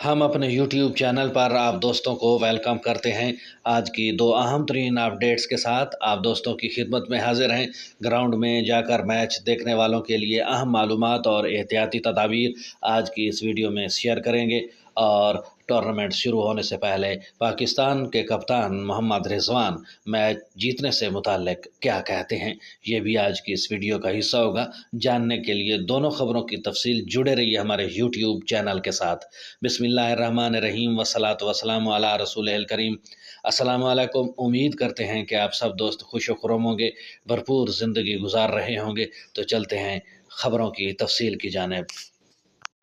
हम अपने YouTube channel पर आप दोस्तों को वेलकम करते हैं। आज की दो अहम तरीन अपडेट्स के साथ आप दोस्तों की खिदमत में हाजिर हैं। ग्राउंड में जाकर मैच देखने वालों के लिए अहम मालूमात और एहतियाती तदाबीर आज की इस वीडियो में शेयर करेंगे। और टूर्नामेंट शुरू होने से पहले पाकिस्तान के कप्तान मोहम्मद रिजवान मैच जीतने से मुताल्लिक क्या कहते हैं, ये भी आज की इस वीडियो का हिस्सा होगा। जानने के लिए दोनों खबरों की तफसील जुड़े रहिए हमारे YouTube चैनल के साथ। बिस्मिल्लाहिर्रहमानिर्रहीम वस्सलातु वस्सलामु अला रसूलिल करीम। अस्सलामु अलैकुम। उम्मीद करते हैं कि आप सब दोस्त खुश खुर्रम होंगे, भरपूर ज़िंदगी गुजार रहे होंगे। तो चलते हैं खबरों की तफसील की जानिब।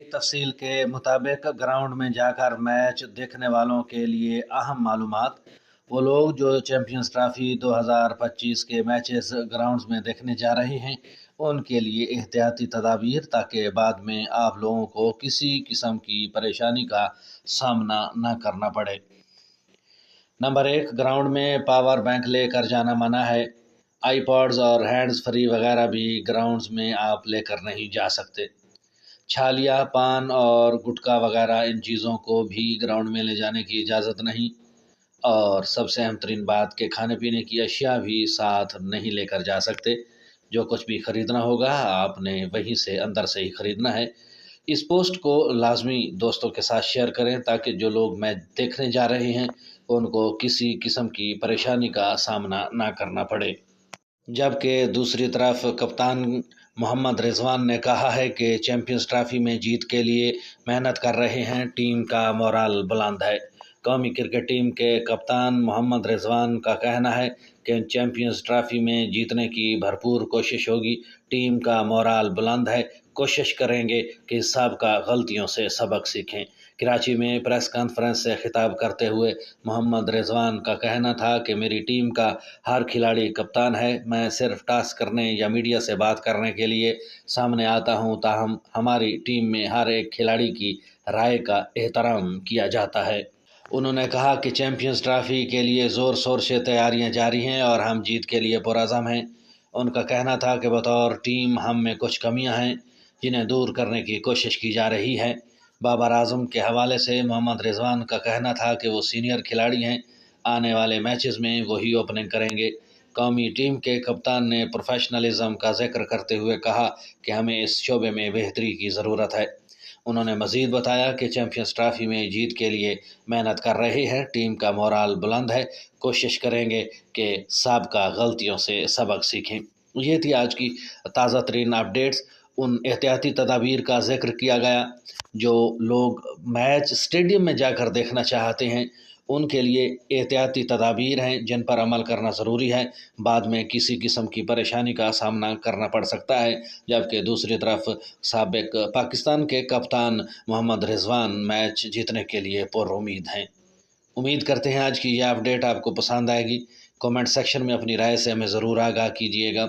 तफसील के मुताबिक ग्राउंड में जाकर मैच देखने वालों के लिए अहम मालूमात। वो लोग जो चैम्पियंस ट्रॉफी 2025 के मैचेस ग्राउंड्स में देखने जा रहे हैं उनके लिए एहतियाती तदाबीर, ताकि बाद में आप लोगों को किसी किस्म की परेशानी का सामना न करना पड़े। नंबर 1, ग्राउंड में पावर बैंक लेकर जाना मना है। आईपॉड्स और हैंड्स फ्री वगैरह भी ग्राउंड्स में आप लेकर नहीं जा सकते। छालिया, पान और गुटखा वगैरह इन चीज़ों को भी ग्राउंड में ले जाने की इजाज़त नहीं। और सबसे अहम तरीन बात कि खाने पीने की अशिया भी साथ नहीं लेकर जा सकते। जो कुछ भी ख़रीदना होगा आपने वहीं से अंदर से ही ख़रीदना है। इस पोस्ट को लाजमी दोस्तों के साथ शेयर करें ताकि जो लोग मैच देखने जा रहे हैं उनको किसी किस्म की परेशानी का सामना ना करना पड़े। जबकि दूसरी तरफ कप्तान मोहम्मद रिजवान ने कहा है कि चैम्पियंस ट्रॉफी में जीत के लिए मेहनत कर रहे हैं, टीम का मोराल बुलंद है। कौमी क्रिकेट टीम के कप्तान मोहम्मद रिजवान का कहना है कि चैम्पियंस ट्रॉफी में जीतने की भरपूर कोशिश होगी, टीम का मोराल बुलंद है, कोशिश करेंगे कि सबका गलतियों से सबक सीखें। कराची में प्रेस कॉन्फ्रेंस से खिताब करते हुए मोहम्मद रिजवान का कहना था कि मेरी टीम का हर खिलाड़ी कप्तान है, मैं सिर्फ टास्क करने या मीडिया से बात करने के लिए सामने आता हूं, ताहम हमारी टीम में हर एक खिलाड़ी की राय का एहतराम किया जाता है। उन्होंने कहा कि चैम्पियंस ट्रॉफी के लिए ज़ोर शोर से तैयारियां जारी हैं और हम जीत के लिए पुरअज़म हैं। उनका कहना था कि बतौर टीम हम में कुछ कमियां हैं जिन्हें दूर करने की कोशिश की जा रही है। बाबर आजम के हवाले से मोहम्मद रिजवान का कहना था कि वो सीनियर खिलाड़ी हैं, आने वाले मैचेस में वही ओपनिंग करेंगे। कौमी टीम के कप्तान ने प्रोफेशनलिज्म का जिक्र करते हुए कहा कि हमें इस शोबे में बेहतरी की ज़रूरत है। उन्होंने मज़ीद बताया कि चैम्पियंस ट्रॉफी में जीत के लिए मेहनत कर रहे हैं, टीम का मोराल बुलंद है, कोशिश करेंगे कि साबका गलतियों से सबक सीखें। ये थी आज की ताज़ा तरीन अपडेट्स। उन एहतियाती तदाबीर का जिक्र किया गया जो लोग मैच स्टेडियम में जाकर देखना चाहते हैं उनके लिए एहतियाती तदाबीर हैं जिन पर अमल करना ज़रूरी है, बाद में किसी किस्म की परेशानी का सामना करना पड़ सकता है। जबकि दूसरी तरफ साबिक पाकिस्तान के कप्तान मोहम्मद रिजवान मैच जीतने के लिए पुरुम्मीद हैं। उम्मीद करते हैं आज की यह अपडेट आपको पसंद आएगी। कमेंट सेक्शन में अपनी राय से हमें ज़रूर आगाह कीजिएगा।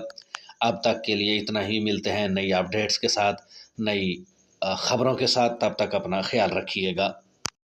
अब तक के लिए इतना ही, मिलते हैं नई अपडेट्स के साथ, नई खबरों के साथ। तब तक अपना ख्याल रखिएगा।